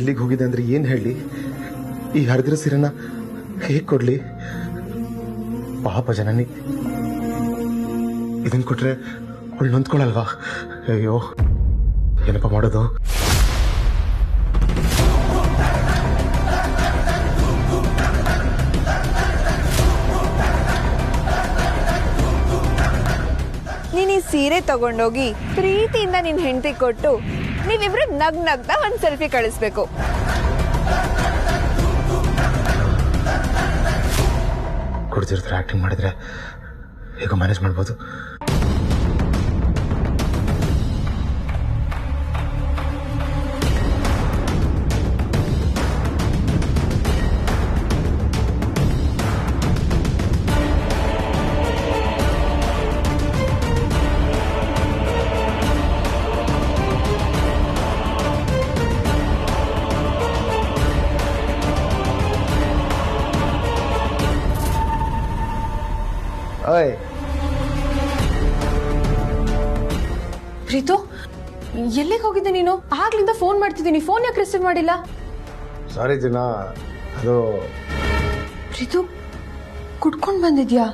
ಎಲ್ಲಿಗೆ ಹೋಗಿದೆ ಅಂದ್ರೆ ಏನ್ ಹೇಳಿ? ಈ ಹರಿದಿರೋ ಸೀರೆನ ಹೇಗ್ ಕೊಡ್ಲಿ? ಪಾಪ ಜನನಿ, ಇದನ್ ಕೊಟ್ರೆ ಅವಳು ನೊಂದ್ಕೊಳಲ್ವಾ? ಅಯ್ಯೋ, ಏನಪ್ಪ ಮಾಡೋದು? ನೀನ್ ಈ ಸೀರೆ ತಗೊಂಡೋಗಿ ಪ್ರೀತಿಯಿಂದ ನಿನ್ ಹೆಂಡತಿ ಕೊಟ್ಟು ನೀವಿಬ್ರು ನಗ್ನಗ್ತಾ ಒಂದ್ ಸೆಲ್ಫಿ ಕಳಿಸ್ಬೇಕು. ಕುಡ್ದಿರ್ತಾರೆ ಆಕ್ಟಿಂಗ್ ಮಾಡಿದ್ರೆ ಹೇಗೋ ಮ್ಯಾನೇಜ್ ಮಾಡ್ಬೋದು. ಪ್ರೀತು, ಎಲ್ಲಿಗೆ ಹೋಗಿದ್ದೆ ನೀನು? ಆಗ್ಲಿಂದ ಫೋನ್ ಮಾಡ್ತಿದ್ದೀನಿ, ಫೋನ್ ಯಾಕೆ ರಿಸೀವ್ ಮಾಡಿಲ್ಲ? ಸಾರಿ ಜನ, ಅದು ಪ್ರೀತು ಕುಡ್ಕೊಂಡ್ ಬಂದಿದ್ಯಾ?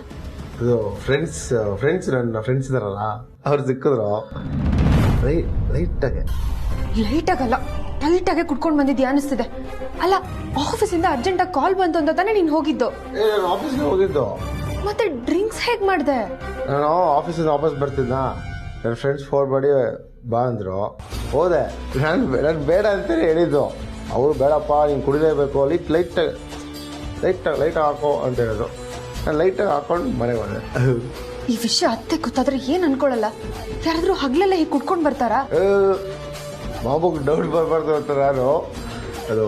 ಅದು ಫ್ರೆಂಡ್ಸ್ ನನ್ನ ಫ್ರೆಂಡ್ಸ್ ಇದಾರಲ್ಲ, ಅವ್ರು ಸಿಕ್ಕಿದ್ರು. ಲೈಟಾಗೆ ಟೈಟಾಗೆ ಕುಡ್ಕೊಂಡ್ ಬಂದಿದ್ಯಾ ಅನಿಸ್ತಿದೆ. ಅಲ್ಲ, ಆಫೀಸಿಂದ ಅರ್ಜೆಂಟಾಗಿ ಕಾಲ್ ಬಂತು ಅಂತ ತಾನೇ ನೀನ್ ಹೋಗಿದ್ದು? ಆಫೀಸ್ಗೆ ಹೋಗಿದ್ದು. ಮತ್ತೆ ಡ್ರಿಂಕ್ಸ್ ಹೇಗ್ ಮಾಡ್ದೆ? ನಾನು ಆಫೀಸಿಂದ ವಾಪಸ್ ಬರ್ತಿದ್ದ, ನನ್ನ ಫ್ರೆಂಡ್ಸ್ ಫೋನ್ ಮಾಡಿ ಬಾ ಅಂದ್ರು, ಹೋದೆ. ನಾನು ಬೇಡ ಅಂತಲೇ ಹೇಳಿದ್ದು. ಅವರು ಬೇಡಪ್ಪ ನೀನು ಕುಡಿಲೇಬೇಕು, ಲೈಟ್ ಹಾಕೋ ಅಂತ ಹೇಳಿದ್ರು. ನಾನು ಲೈಟಾಗಿ ಹಾಕೊಂಡು ಮನೆಗೆ ಬಂದೆ. ಈ ವಿಷಯ ಅತ್ತೆ ಗೊತ್ತಾದ್ರೆ ಏನ್ ಅನ್ಕೊಳಲ್ಲ? ಯಾರಾದ್ರೂ ಹಗ್ಲೆಲ್ಲ ಹೀಗೆ ಕುಡ್ಕೊಂಡ್ ಬರ್ತಾರಾ? ಮಾಮೂಗೆ ಡೌಟ್ ಬರಬಾರ್ದು ಅಂತ ನಾನು ಅದು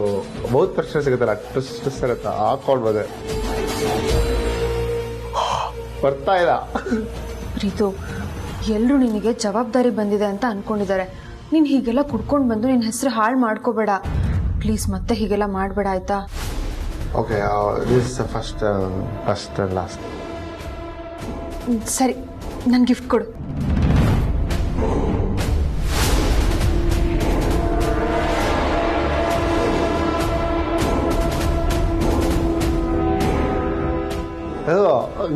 ಬಹುತ್ ಪ್ರಶ್ನೆ ಸಿಗುತ್ತಲ್ಲ, ಸ್ಟ್ರೆಸ್ ಇರುತ್ತೆ, ಹಾಕೊಂಡು ಬಂದೆ. ಬರ್ತಾ ಇಲ್ಲ. ಪ್ರೀತು, ಎಲ್ರು ನಿನಗೆ ಜವಾಬ್ದಾರಿ ಬಂದಿದೆ ಅಂತ ಅನ್ಕೊಂಡಿದ್ದಾರೆ. ನೀನ್ ಹೀಗೆಲ್ಲ ಕುಡ್ಕೊಂಡ್ ಬಂದು ನಿನ್ ಹೆಸರು ಹಾಳು ಮಾಡ್ಕೋಬೇಡ ಪ್ಲೀಸ್. ಮತ್ತೆ ಹೀಗೆಲ್ಲ ಮಾಡ್ಬೇಡ ಆಯ್ತಾ? Okay, this first and last. ಸರಿ, ನನ್ ಗಿಫ್ಟ್ ಕೊಡು.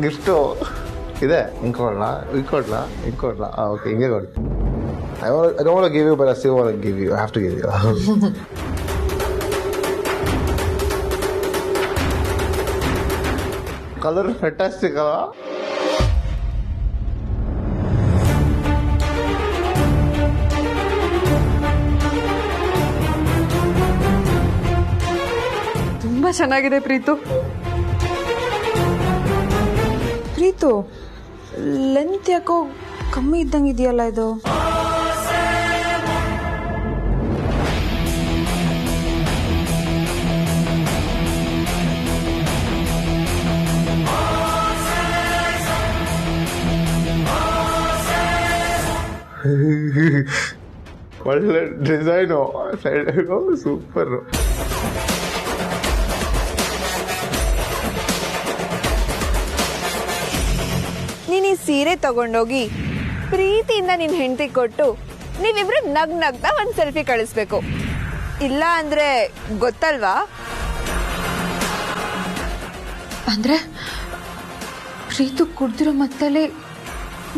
ಗಿಫ್ಟು ಇದೆ, ಹಿಂಕೊಡ್ಲಾ? ಓಕೆ, ಹಿಂಗೆ ಕೊಡಿ. I don't want to give you, but I still want to give you. I have to give you. Color fantastic, ಅಲ್ಲ? ತುಂಬಾ ಚೆನ್ನಾಗಿದೆ ಪ್ರೀತು. ಪ್ರೀತು, ಲೆಂತ್ ಯಾಕೋ ಕಮ್ಮಿ ಇದ್ದಂಗಿದೆಯಲ್ಲ ಇದು? ಒಳ್ಳೆ ಡಿಸೈನು, ಸೂಪರ್. ನೀನ್ ಈ ಸೀರೆ ತಗೊಂಡೋಗಿ ಪ್ರೀತಿಯಿಂದ ನಿನ್ ಹೆಂಡತಿ ಕೊಟ್ಟು ನೀವಿಬ್ರು ನಗ್ನಗ್ತಾ ಒಂದ್ ಸೆಲ್ಫಿ ಕಳಿಸ್ಬೇಕು. ಇಲ್ಲ ಅಂದ್ರೆ ಗೊತ್ತಲ್ವಾ? ಅಂದ್ರೆ ಪ್ರೀತು ಕುಡ್ದಿರೋ ಮತ್ತಲ್ಲಿ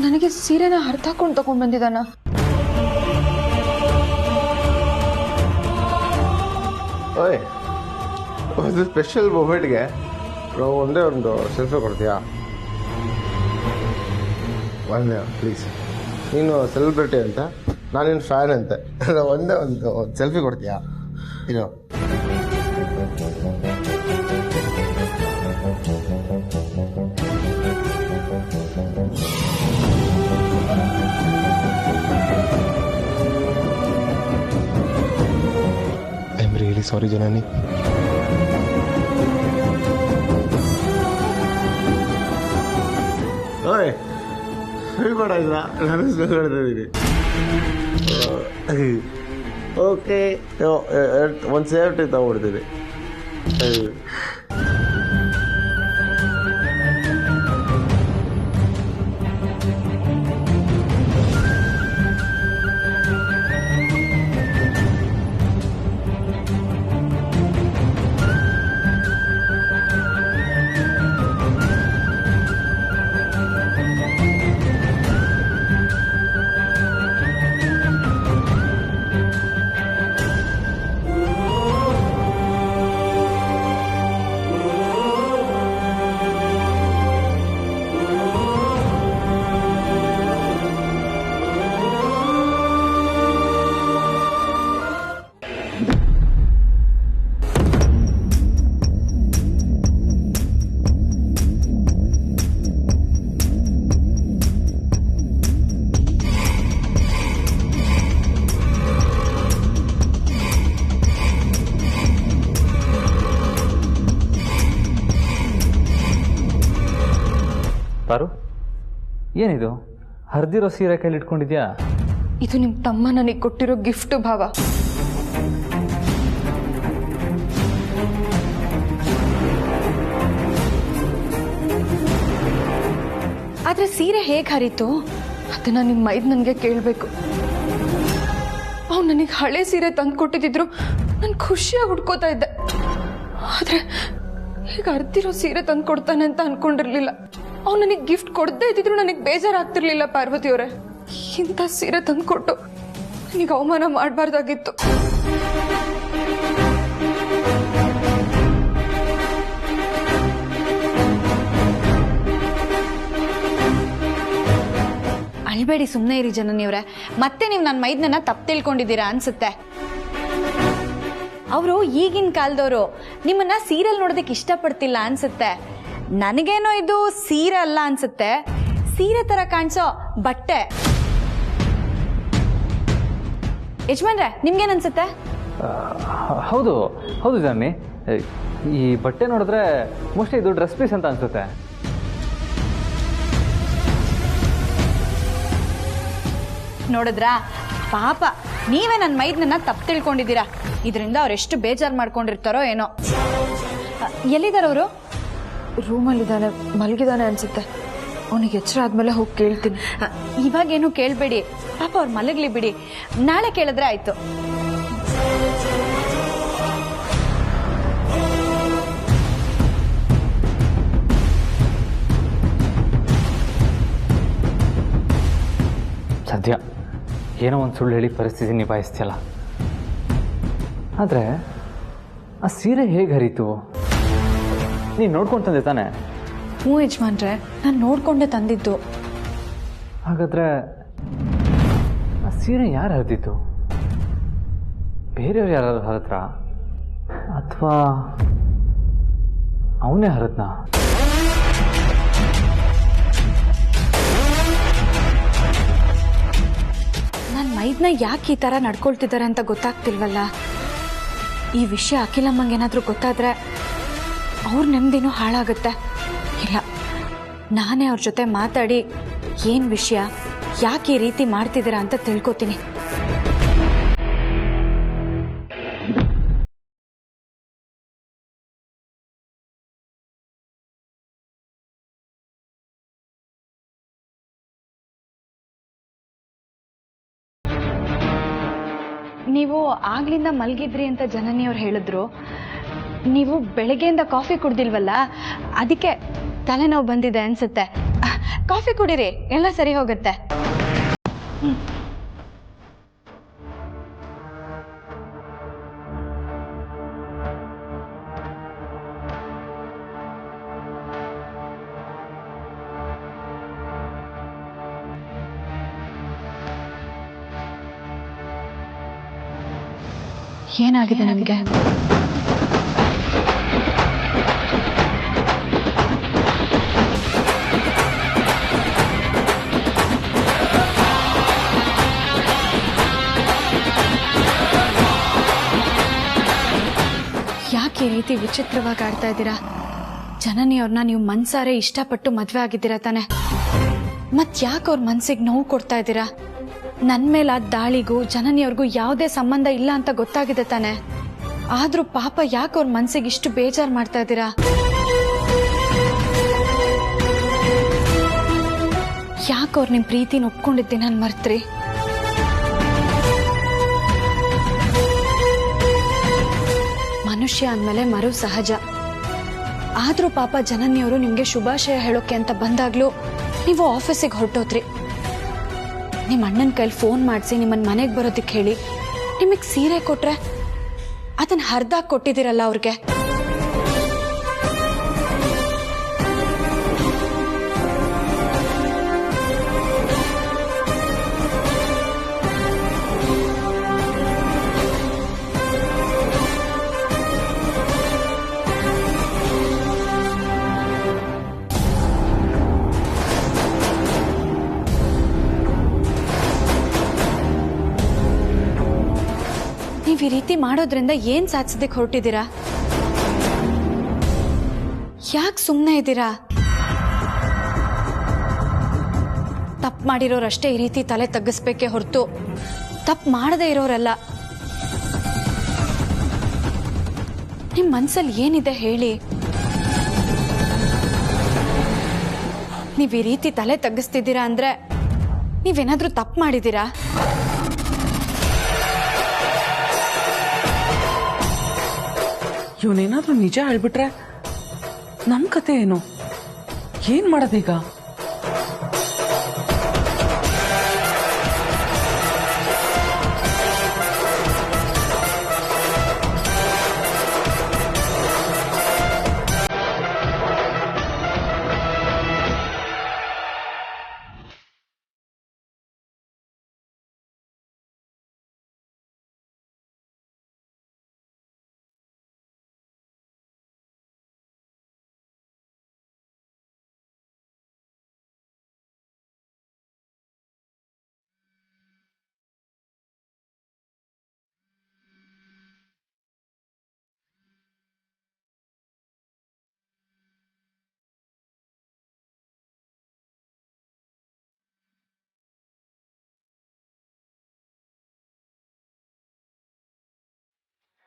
ನನಗೆ ಸೀರೆನ ಹರ್ತಾಕೊಂಡು ತಗೊಂಡ್ ಬಂದಿದ್ದಾನ? ಓಯ್, ಒಂದು ಸ್ಪೆಷಲ್ ಮೂಮೆಂಟ್ಗೆ ಒಂದೇ ಒಂದು ಸೆಲ್ಫಿ ಕೊಡ್ತೀಯಾ? ಒಂದೇ ಪ್ಲೀಸ್. ನೀನು ಸೆಲೆಬ್ರಿಟಿ ಅಂತ, ನಾನಿನ್ ಫ್ಯಾನ್ ಅಂತೆ, ಒಂದೇ ಒಂದು ಸೆಲ್ಫಿ ಕೊಡ್ತೀಯಾ? ಇದು ಐ ಆಮ್ ರಿಯಲಿ ಸಾರಿ ಜನನಿ. ಓಯ್, ಹೇಳ್ಬೇಡ, ಇಲ್ಲ ನಾನು ಹೇಳ್ತಾ ಇದ್ದೀನಿ. ಓಕೆ, ಒಂದು ಸೇಫ್ಟಿ ತಗೊಡ್ತೀನಿ. ಏನಿದು ಹರಿದಿರೋ ಸೀರೆ ಕೈಲಿ ಇಟ್ಕೊಂಡಿದ್ಯಾ? ಇದು ನಿಮ್ಮ ತಮ್ಮ ನನಗೆ ಕೊಟ್ಟಿರೋ ಗಿಫ್ಟ್ ಭಾವ. ಆದ್ರೆ ಸೀರೆ ಹೇಗೆ ಹರಿತು ಅದನ್ನ ನಿಮ್ಮ ಮೈದ್ ನನಗೆ ಕೇಳಬೇಕು. ಅವ್ನು ನನಗೆ ಹಳೆ ಸೀರೆ ತಂದು ಕೊಟ್ಟಿದ್ರು ನಾನು ಖುಷಿಯಾಗಿ ಹುಡ್ಕೋತಾ ಇದ್ದೆ. ಆದ್ರೆ ಈಗ ಅರ್ಧಿರೋ ಸೀರೆ ತಂದು ಕೊಡ್ತಾನೆ ಅಂತ ಅನ್ಕೊಂಡಿರ್ಲಿಲ್ಲ. ಅವ್ನು ನನಗೆ ಗಿಫ್ಟ್ ಕೊಡದೇ ಇದ್ದಿದ್ರು ನನಗೆ ಬೇಜಾರಾಗ್ತಿರ್ಲಿಲ್ಲ. ಪಾರ್ವತಿಯವರೇ, ಇಂಥ ಸೀರೆ ತಂದು ಕೊಟ್ಟು ನನಗೆ ಅವಮಾನ ಮಾಡಬಾರ್ದಾಗಿತ್ತು. ಅಳ್ಬೇಡಿ, ಸುಮ್ಮನೆ ಇರಿ ಜನನಿಯವ್ರೆ. ಮತ್ತೆ ನೀವು ನನ್ನ ಮೈದ್ನನ್ನ ತಪ್ಪು ತಿಳ್ಕೊಂಡಿದ್ದೀರಾ ಅನ್ಸುತ್ತೆ. ಅವರು ಈಗಿನ ಕಾಲದವರು ನಿಮ್ಮನ್ನ ಸೀರಿಯಲ್ ನೋಡೋದಕ್ಕೆ ಇಷ್ಟಪಡ್ತಿಲ್ಲ ಅನ್ಸುತ್ತೆ. ನನಗೇನೋ ಇದು ಸೀರೆ ಅಲ್ಲ ಅನ್ಸುತ್ತೆ, ಸೀರೆ ತರ ಕಾಣಿಸೋ ಬಟ್ಟೆ. ಯಜಮಾನ್ರೆ, ನಿಮ್ಗೇನ್ ಅನ್ಸುತ್ತೆ? ಹೌದು ಹೌದು ಜಾನಿ, ಈ ಬಟ್ಟೆ ನೋಡಿದ್ರೆ ಮೋಸ್ಟ್ಲಿ ಇದು ಡ್ರೆಸ್ ಪೀಸ್ ಅಂತ ಅನ್ಸುತ್ತೆ. ನೋಡಿದ್ರಾ, ಪಾಪ ನೀವೇ ನನ್ನ ಮೈದ್ನನ್ನ ತಪ್ಪು ತಿಳ್ಕೊಂಡಿದ್ದೀರಾ. ಇದರಿಂದ ಅವ್ರೆಷ್ಟು ಬೇಜಾರು ಮಾಡ್ಕೊಂಡಿರ್ತಾರೋ ಏನೋ. ಎಲ್ಲಿದ್ದಾರೆ ಅವರು? ರೂಮಲ್ಲಿದ್ದಾನೆ, ಮಲಗಿದ್ದಾನೆ ಅನ್ಸುತ್ತೆ. ಅವನಿಗೆ ಎಚ್ಚರ ಆದ್ಮೇಲೆ ಹೋಗಿ ಕೇಳ್ತೀನಿ. ಇವಾಗೇನು ಕೇಳಬೇಡಿ, ಪಾಪ ಅವ್ರು ಮಲಗ್ಲಿ ಬಿಡಿ, ನಾಳೆ ಕೇಳಿದ್ರೆ ಆಯ್ತು. ಸದ್ಯ ಏನೋ ಒಂದು ಸುಳ್ಳು ಹೇಳಿ ಪರಿಸ್ಥಿತಿ ನಿಭಾಯಿಸ್ತಿಯಲ್ಲ. ಆದರೆ ಆ ಸೀರೆ ಹೇಗೆ ಹರಿತು? ನೀನು ನೋಡ್ಕೊಂಡು ತಂದೆ ತಾನೆ? ಹ್ಞೂ ಯಜಮಾನ್ರೆ, ನಾನು ನೋಡ್ಕೊಂಡೆ ತಂದಿದ್ದು. ಹಾಗಾದರೆ ಆ ಸೀರೆ ಯಾರು ಹರಿದಿತ್ತು? ಬೇರೆಯವ್ರು ಯಾರಾದ್ರು ಹರತ್ರ ಅಥವಾ ಅವನೇ ಹರದ್ನಾ? ನನ್ನ ಮೈದ್ನ ಯಾಕೆ ಈ ಥರ ನಡ್ಕೊಳ್ತಿದ್ದಾರೆ ಅಂತ ಗೊತ್ತಾಗ್ತಿಲ್ವಲ್ಲ. ಈ ವಿಷಯ ಅಖಿಲಮ್ಮಂಗೇನಾದರೂ ಗೊತ್ತಾದರೆ ಅವ್ರ ನೆಮ್ಮದಿನೂ ಹಾಳಾಗುತ್ತೆ. ಇಲ್ಲ, ನಾನೇ ಅವ್ರ ಜೊತೆ ಮಾತಾಡಿ ಏನು ವಿಷಯ, ಯಾಕೆ ಈ ರೀತಿ ಮಾಡ್ತಿದ್ದೀರಾ ಅಂತ ತಿಳ್ಕೊತೀನಿ. ನೀವು ಆಗ್ಲಿಂದ ಮಲಗಿದ್ರಿ ಅಂತ ಜನನಿಯವ್ರು ಹೇಳಿದ್ರು. ನೀವು ಬೆಳಗ್ಗೆಯಿಂದ ಕಾಫಿ ಕುಡ್ದಿಲ್ವಲ್ಲ, ಅದಕ್ಕೆ ತಲೆನೋವು ಬಂದಿದೆ ಅನ್ಸುತ್ತೆ. ಕಾಫಿ ಕುಡೀರಿ, ಎಲ್ಲ ಸರಿ ಹೋಗುತ್ತೆ. ಏನಾಗಿದೆ ನಮಗೆ? ಯಾಕೆ ಈ ರೀತಿ ವಿಚಿತ್ರವಾಗಿ ಆಡ್ತಾ ಇದ್ದೀರಾ? ಜನನಿಯವ್ರನ್ನ ನೀವು ಮನ್ಸಾರೆ ಇಷ್ಟಪಟ್ಟು ಮದುವೆ ಆಗಿದ್ದೀರಾ ತಾನೆ? ಮತ್ ಯಾಕೆ ಅವ್ರ ಮನ್ಸಿಗೆ ನೋವು ಕೊಡ್ತಾ ಇದ್ದೀರಾ? ನನ್ನ ಮೇಲಾದ ದಾಳಿಗೂ ಜನನಿಯವ್ರಿಗೂ ಯಾವುದೇ ಸಂಬಂಧ ಇಲ್ಲ ಅಂತ ಗೊತ್ತಾಗಿದೆ ತಾನೆ? ಆದ್ರೂ ಪಾಪ ಯಾಕೆ ಅವ್ರ ಮನ್ಸಿಗೆ ಇಷ್ಟು ಬೇಜಾರು ಮಾಡ್ತಾ ಇದ್ದೀರಾ? ಯಾಕೆ ಅವ್ರು ನಿಮ್ಮ ಪ್ರೀತಿನ ಒಪ್ಕೊಂಡಿದ್ದೀನಿ ನಾನು ಮರ್ತ್ರಿ? ಮನುಷ್ಯ ಅಂದಮೇಲೆ ಮರು ಸಹಜ. ಆದ್ರೂ ಪಾಪ ಜನನಿಯವರು ನಿಮ್ಗೆ ಶುಭಾಶಯ ಹೇಳೋಕೆ ಅಂತ ಬಂದಾಗ್ಲೂ ನೀವು ಆಫೀಸಿಗೆ ಹೊರಟೋದ್ರಿ. ನಿಮ್ಮ ಅಣ್ಣನ ಕೈಲಿ ಫೋನ್ ಮಾಡಿಸಿ ನಿಮ್ಮನ್ನ ಮನೆಗೆ ಬರೋದಕ್ಕೆ ಹೇಳಿ ನಿಮಗೆ ಸೀರೆ ಕೊಟ್ರೆ ಅದನ್ನ ಹರಿದಾಗಿ ಕೊಟ್ಟಿದ್ದೀರಲ್ಲ ಅವ್ರಿಗೆ. ನೀವು ಈ ರೀತಿ ಮಾಡೋದ್ರಿಂದ ಏನ್ ಸಾಧಿಸೋದಕ್ಕೆ ಹೊರಟಿದ್ದೀರಾ? ಯಾಕೆ ಸುಮ್ಮನೆ ಇದ್ದೀರಾ? ತಪ್ಪು ಮಾಡಿರೋರಷ್ಟೇ ಈ ರೀತಿ ತಲೆ ತಗ್ಗಿಸ್ಬೇಕೇ ಹೊರತು ತಪ್ಪು ಮಾಡದೇ ಇರೋರಲ್ಲ. ನಿಮ್ಮ ಮನ್ಸಲ್ಲಿ ಏನಿದೆ ಹೇಳಿ. ನೀವು ಈ ರೀತಿ ತಲೆ ತಗ್ಗಿಸ್ತಿದ್ದೀರಾ ಅಂದ್ರೆ ನೀವೇನಾದ್ರೂ ತಪ್ಪು ಮಾಡಿದ್ದೀರಾ? ಇವನೇನಾದ್ರೂ ನಿಜ ಹೇಳ್ಬಿಟ್ರೆ ನಮ್ ಕತೆ ಏನು? ಏನ್ ಮಾಡೋದೀಗ?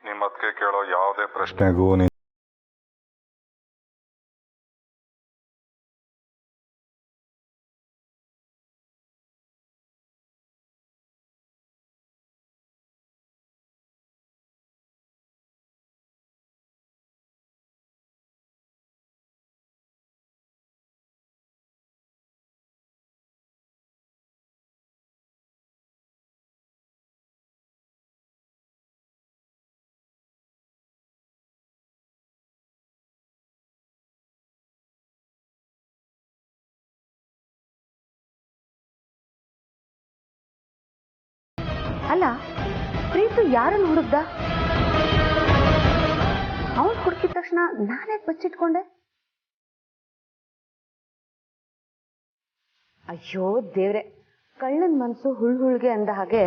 ನಿಮ್ಮ ಅದಕ್ಕೆ ಕೇಳೋ ಯಾವುದೇ ಪ್ರಶ್ನೆಗೂ ಅಲ್ಲ, ಪ್ರೀತು ಯಾರನ್ನು ಹುಡುಕ್ದ? ಅವನು ಹುಡುಕಿದ ತಕ್ಷಣ ನಾನೇ ಬಚ್ಚಿಟ್ಕೊಂಡೆ. ಅಯ್ಯೋ ದೇವ್ರೆ, ಕಳ್ಳನ ಮನಸ್ಸು ಹುಳ್ಹುಳ್ಗೆ ಅಂದ ಹಾಗೆ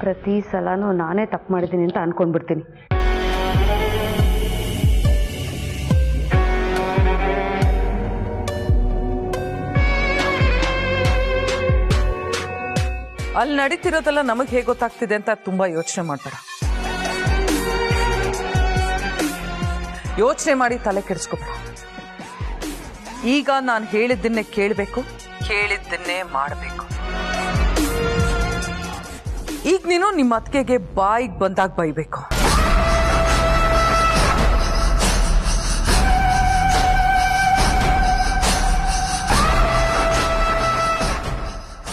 ಪ್ರತಿ ಸಲನೂ ನಾನೇ ತಪ್ಪು ಮಾಡಿದ್ದೀನಿ ಅಂತ ಅನ್ಕೊಂಡ್ಬಿಡ್ತೀನಿ. ಅಲ್ಲಿ ನಡೀತಿರೋದೆಲ್ಲ ನಮಗೆ ಹೇಗೆ ಗೊತ್ತಾಗ್ತಿದೆ ಅಂತ ತುಂಬಾ ಯೋಚನೆ ಮಾಡ್ಬೇಡ. ಯೋಚನೆ ಮಾಡಿ ತಲೆ ಕೆಡಿಸ್ಕೊಬೇಡ. ಈಗ ನಾನು ಹೇಳಿದ್ದನ್ನೇ ಕೇಳಬೇಕು, ಕೇಳಿದ್ದನ್ನೇ ಮಾಡಬೇಕು. ಈಗ ನೀನು ನಿಮ್ಮ ಅತ್ತಿಗೆಗೆ ಬಾಯಿಗೆ ಬಂದಾಗ ಬೈಬೇಕು.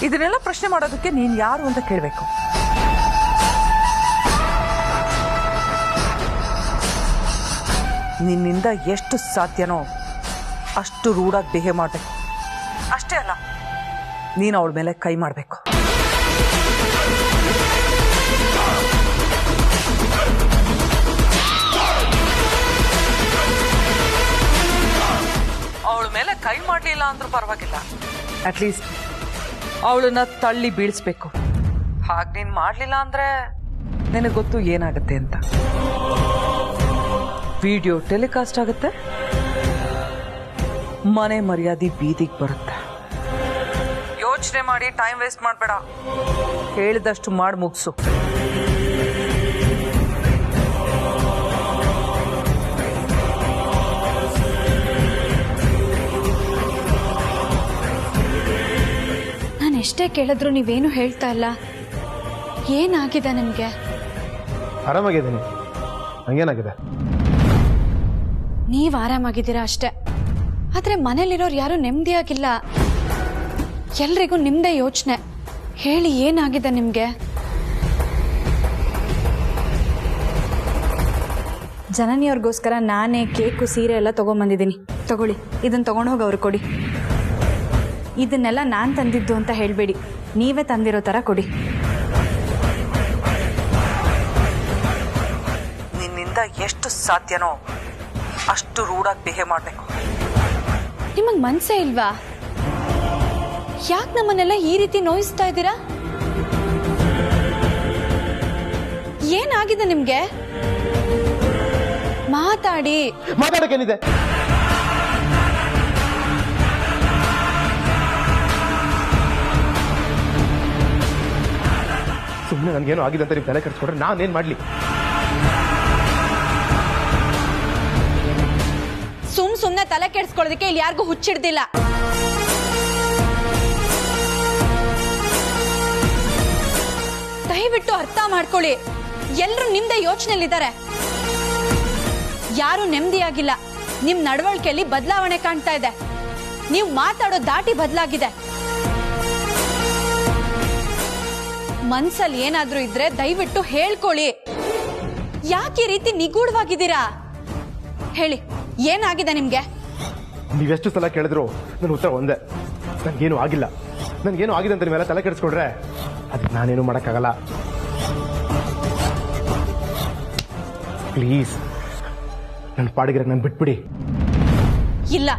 ಇದನ್ನೆಲ್ಲ ಪ್ರಶ್ನೆ ಮಾಡೋದಕ್ಕೆ ನೀನ್ ಯಾರು ಅಂತ ಕೇಳಬೇಕು. ನಿನ್ನಿಂದ ಎಷ್ಟು ಸಾಧ್ಯನೋ ಅಷ್ಟು ರೂಢಾಗಿ ಬಿಹೇವ್ ಮಾಡಬೇಕು. ಅಷ್ಟೇ ಅಲ್ಲ, ನೀನು ಅವಳ ಮೇಲೆ ಕೈ ಮಾಡಬೇಕು. ಅವಳ ಮೇಲೆ ಕೈ ಮಾಡಲಿಲ್ಲ ಅಂದ್ರೂ ಪರವಾಗಿಲ್ಲ, ಅಟ್ಲೀಸ್ಟ್ ಅವಳನ್ನ ತಳ್ಳಿ ಬೀಳಿಸ್ಬೇಕು. ಹಾಗೆ ನೀನ್ ಮಾಡ್ಲಿಲ್ಲ ಅಂದ್ರೆ ನಿನಗೆ ಗೊತ್ತು ಏನಾಗುತ್ತೆ ಅಂತ. ವಿಡಿಯೋ ಟೆಲಿಕಾಸ್ಟ್ ಆಗುತ್ತೆ, ಮನೆ ಮರ್ಯಾದೆ ಬೀದಿಗೆ ಬರುತ್ತೆ. ಯೋಚನೆ ಮಾಡಿ ಟೈಮ್ ವೇಸ್ಟ್ ಮಾಡಬೇಡ. ಹೇಳಿದಷ್ಟು ಮಾಡಿ ಮುಗಿಸು. ಎಷ್ಟೇ ಕೇಳಿದ್ರು ನೀವೇನು ಹೇಳ್ತಾ ಇಲ್ಲ. ಏನಾಗಿದೆ ನಿಮ್ಗೆ? ಆರಾಮಾಗಿದ್ದೀನಿ. ಹಂಗೇನಾಗಿದೆ? ನೀವ್ ಆರಾಮಾಗಿದ್ದೀರಾ ಅಷ್ಟೇ, ಆದ್ರೆ ಮನೇಲಿರೋರು ಯಾರು ನೆಮ್ಮದಿಯಾಗಿಲ್ಲ. ಎಲ್ರಿಗೂ ನಿಮ್ದೇ ಯೋಚನೆ. ಹೇಳಿ, ಏನಾಗಿದೆ ನಿಮ್ಗೆ? ಜನನಿಯವ್ರಿಗೋಸ್ಕರ ನಾನೇ ಕೇಕು ಸೀರೆ ಎಲ್ಲ ತಗೊಂಡ್ಬಂದಿದ್ದೀನಿ. ತಗೊಳ್ಳಿ, ಇದನ್ನ ತಗೊಂಡು ಹೋಗಿ ಅವ್ರಿಗೆ ಕೊಡಿ. ಇದನ್ನೆಲ್ಲ ನಾನು ತಂದಿದ್ದು ಅಂತ ಹೇಳಬೇಡಿ, ನೀವೇ ತಂದಿರೋ ಥರ ಕೊಡಿ. ನಿನ್ನಿಂದ ಎಷ್ಟು ಸಾಧ್ಯನೋ ಅಷ್ಟು ರೂಢಾಗಿ ಬಿಹೇವ್ ಮಾಡಬೇಕು. ನಿಮಗೆ ಮನಸ್ಸೇ ಇಲ್ವಾ? ಯಾಕೆ ನಮ್ಮನ್ನೆಲ್ಲ ಈ ರೀತಿ ನೋಯಿಸ್ತಾ ಇದ್ದೀರಾ? ಏನಾಗಿದೆ ನಿಮ್ಗೆ? ಮಾತಾಡಕ್ಕೇನಿದೆ? ಸುಮ್ಮನೆ ನನಗೇನು ಆಗಿದೆ ಅಂತ ನೀವು ತಲೆ ಕೆಡಿಸ್ಕೊಂಡ್ರೆ ನಾನೇನು ಮಾಡಲಿ? ಸುಮ್ನೆ ತಲೆ ಕೆಡಿಸ್ಕೊಳ್ಳೋದಕ್ಕೆ ಇಲ್ಲಿ ಯಾರಿಗೂ ಹುಚ್ಚಿಡ್ದಿಲ್ಲ. ದಯವಿಟ್ಟು ಅರ್ಥ ಮಾಡ್ಕೊಳ್ಳಿ, ಎಲ್ರು ನಿಮ್ದೇ ಯೋಚನೆಯಲ್ಲಿದ್ದಾರೆ. ಯಾರು ನೆಮ್ಮದಿಯಾಗಿಲ್ಲ. ನಿಮ್ ನಡವಳಿಕೆಯಲ್ಲಿ ಬದಲಾವಣೆ ಕಾಣ್ತಾ ಇದೆ. ನೀವು ಮಾತಾಡೋ ದಾಟಿ ಬದಲಾಗಿದೆ. ಮನ್ಸಲ್ಲಿ ಏನಾದ್ರೂ ಇದ್ರೆ ದಯವಿಟ್ಟು ಹೇಳ್ಕೊಳ್ಳಿ. ಯಾಕೆ ಈ ರೀತಿ ನಿಗೂಢವಾಗಿದ್ದೀರಾ? ಹೇಳಿ, ಏನಾಗಿದೆ ನಿಮ್ಗೆ? ನೀವೆಷ್ಟು ಸಲ ಕೇಳಿದ್ರು ನನ್ನ ಉತ್ತರ ಒಂದೇ, ನನ್ಗೇನು ಆಗಿಲ್ಲ. ನನ್ಗೇನು ಆಗಿದೆ ಅಂತ ನೀವೆಲ್ಲ ತಲೆ ಕೆಡಿಸ್ಕೊಂಡ್ರೆ ಅದಕ್ಕೆ ನಾನೇನು ಮಾಡೋಕ್ಕಾಗಲ್ಲ. ಪ್ಲೀಸ್ ನನ್ನ ಪಾಡಿಗೆ ನಾನು ಬಿಟ್ಬಿಡಿ. ಇಲ್ಲ,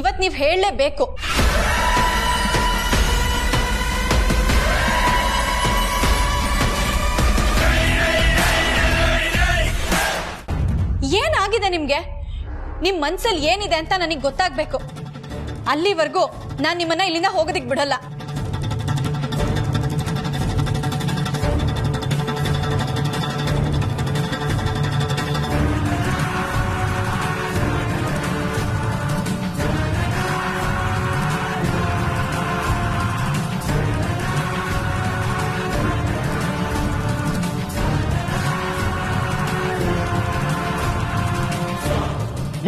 ಇವತ್ ನೀವ್ ಹೇಳಲೇಬೇಕು. ಏನಾಗಿದೆ ನಿಮ್ಗೆ? ನಿಮ್ ಮನ್ಸಲ್ಲಿ ಏನಿದೆ ಅಂತ ನನಗೆ ಗೊತ್ತಾಗ್ಬೇಕು. ಅಲ್ಲಿವರೆಗೂ ನಾನ್ ನಿಮ್ಮನ್ನ ಇಲ್ಲಿಂದ ಹೋಗೋದಿಕ್ ಬಿಡಲ್ಲ.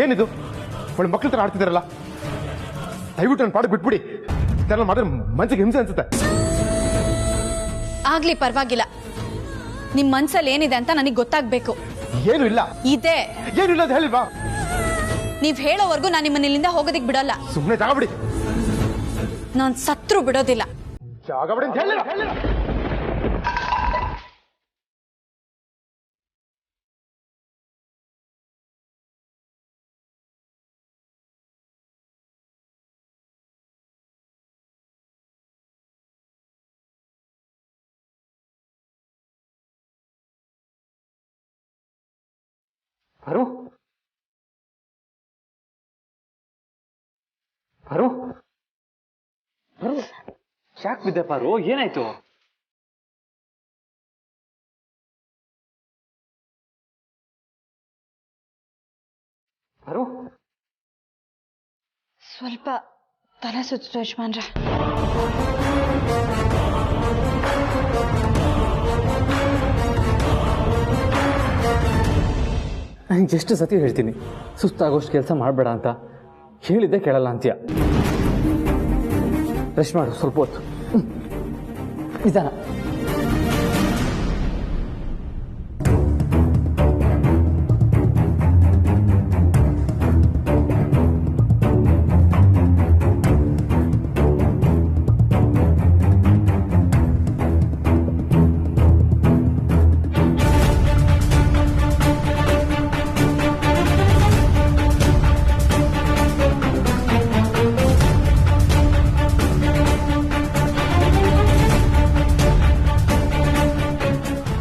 ಏನಿದು? ಒಳ್ಳೆ ಮಕ್ಳ ತರ ಆಡ್ತಿದಾರಲ್ಲ. ದಯವಿಟ್ಟು ನನ್ನ ಪಾಡಿಗೆ ಬಿಟ್ಬಿಡಿ. ಇದೆಲ್ಲ ಮಾಡಿದ್ರೆ ಮನ್ಸಿಗೆ ಹಿಂಸೆ ಅನ್ಸುತ್ತೆ. ಆಗ್ಲಿ, ಪರವಾಗಿಲ್ಲ. ನಿಮ್ ಮನ್ಸಲ್ಲಿ ಏನಿದೆ ಅಂತ ನನಗೆ ಗೊತ್ತಾಗ್ಬೇಕು. ಏನು ಇಲ್ಲ. ಇದೆ. ಏನು ಇಲ್ಲ ಅಂತ ಹೇಳಿಲ್ವಾ? ನೀವ್ ಹೇಳೋವರೆಗೂ ನಾನು ನಿಮ್ಮನ್ನ ಇಲ್ಲಿಂದ ಹೋಗೋದಿಕ್ ಬಿಡಲ್ಲ. ಸುಮ್ಮನೆ ಜಾಗ ಬಿಡಿ. ನಾನ್ ಸತ್ರು ಬಿಡೋದಿಲ್ಲ. ಜಾಗ ಬಿಡಿ ಅಂತ ಹೇಳಿಲ್ಲ. ಪಾರು ಪಾರು ಪಾರು ಯಾಕೆ ಬಿದ್ದೆ ಪಾರು? ಏನಾಯ್ತು? ಪಾರು ಸ್ವಲ್ಪ ತಲೆ ಸುತ್ತು ಯಜಮಾನ್ರೆ. ನನಗೆ ಎಷ್ಟು ಸತಿ ಹೇಳ್ತೀನಿ ಸುಸ್ತಾಗೋಷ್ಟು ಕೆಲಸ ಮಾಡಬೇಡ ಅಂತ. ಹೇಳಿದ್ದೆ ಕೇಳಲ್ಲ ಅಂತೀಯ. ರೆಸ್ಟ್ ಮಾಡು ಸ್ವಲ್ಪ ಹೊತ್ತು. ನಿಧಾನ.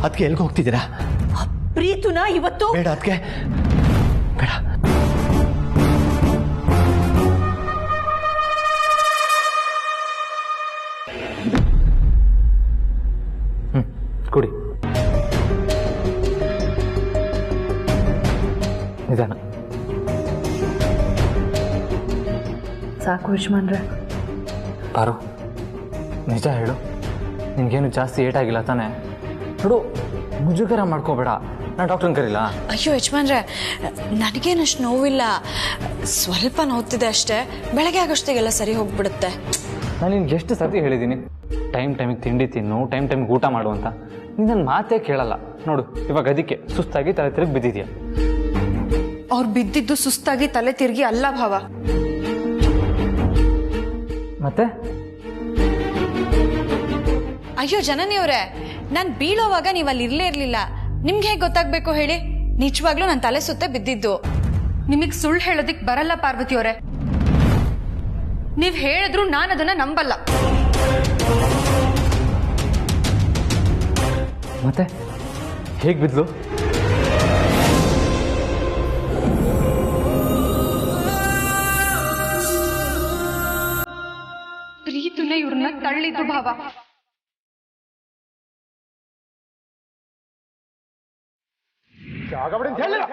ಅದಕ್ಕೆ ಎಲ್ಗೆ ಹೋಗ್ತಿದ್ದೀರಾ? ಪ್ರೀತುನ ಇವತ್ತು ಬೇಡ, ಅದಕ್ಕೆ ಬೇಡ. ಕುಡಿ. ನಿಧಾನ. ಸಾಕು ಯಜಮಾನ್ರೆ. ಪಾರು, ನಿಜ ಹೇಳು, ನಿನ್ಗೇನು ಜಾಸ್ತಿ ಏಟಾಗಿಲ್ಲ ತಾನೆ? ನೋಡು, ಮುಜುಗರ ಮಾಡ್ಕೋಬೇಡ. ನಾನು ಡಾಕ್ಟರ್ನ ಕರೀಲಾ? ಅಯ್ಯೋ ಯಜಮಾನ್ರೆ, ನನಗೇನಷ್ಟು ನೋವಿಲ್ಲ. ಸ್ವಲ್ಪ ನೋವ್ತಿದೆ ಅಷ್ಟೇ. ಬೆಳಗ್ಗೆ ಆಗೋಷ್ಟಿಗೆಲ್ಲ ಸರಿ ಹೋಗ್ಬಿಡುತ್ತೆ. ನಾನು ನಿನ್ಗೆ ಎಷ್ಟು ಸತಿ ಹೇಳಿದ್ದೀನಿ ಟೈಮಿಗೆ ತಿಂಡಿ ತಿನ್ನು, ಟೈಮಿಗೆ ಊಟ ಮಾಡು ಅಂತ. ನೀನು ನನ್ನ ಮಾತೇ ಕೇಳಲ್ಲ. ನೋಡು, ಇವಾಗ ಅದಕ್ಕೆ ಸುಸ್ತಾಗಿ ತಲೆ ತಿರುಗಿ ಬಿದ್ದಿದ್ಯಾ. ಅವ್ರು ಬಿದ್ದಿದ್ದು ಸುಸ್ತಾಗಿ ತಲೆ ತಿರುಗಿ ಅಲ್ಲ ಭಾವ. ಮತ್ತೆ ಅಯ್ಯೋ ಜನನಿಯವ್ರೆ, ನಾನ್ ಬೀಳೋವಾಗ ನೀವ್ ಅಲ್ಲಿ ಇರ್ಲೇ ಇರ್ಲಿಲ್ಲ. ನಿಮ್ಗೆ ಹೇಗೆ ಗೊತ್ತಾಗ್ಬೇಕು ಹೇಳಿ? ನಿಜವಾಗ್ಲೂ ನನ್ನ ತಲೆ ಸುತ್ತ ಬಿದ್ದಿದ್ದು. ನಿಮಗ್ ಸುಳ್ಳು ಹೇಳೋದಿಕ್ ಬರಲ್ಲ ಪಾರ್ವತಿ ಅವರೇ. ನೀವ್ ಹೇಳಿದ್ರು ನಾನು ಅದನ್ನ ನಂಬಲ್ಲ. ಮತ್ತೆ ಹೇಗ್ ಬಿದ್ಲು? ಪ್ರೀತುನೇ ಇವ್ರನ್ನ ತಳ್ಳಿದ್ದು ಭಾವ. ಜಾಗ ಬಿಡಿ ಅಂತ ಹೇಳಿಲ್ಲ